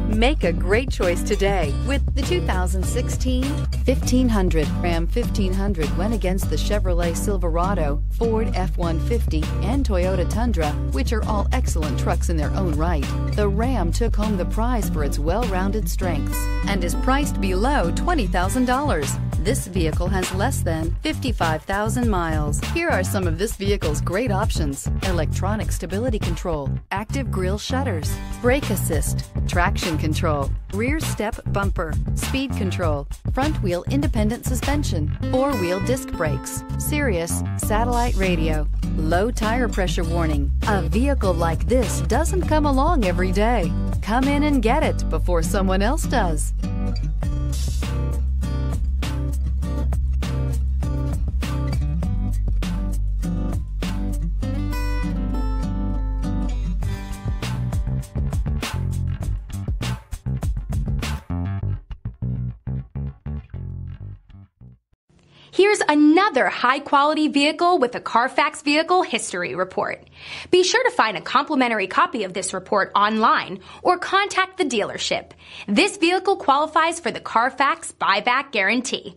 Make a great choice today with the 2016 1500. Ram 1500 went against the Chevrolet Silverado, Ford F-150, and Toyota Tundra, which are all excellent trucks in their own right. The Ram took home the prize for its well-rounded strengths and is priced below $20,000. This vehicle has less than 55,000 miles. Here are some of this vehicle's great options: electronic stability control, active grille shutters, brake assist, traction control, rear step bumper, speed control, front wheel independent suspension, four-wheel disc brakes, Sirius satellite radio, low tire pressure warning. A vehicle like this doesn't come along every day. Come in and get it before someone else does. Here's another high-quality vehicle with a Carfax Vehicle History Report. Be sure to find a complimentary copy of this report online or contact the dealership. This vehicle qualifies for the Carfax Buyback Guarantee.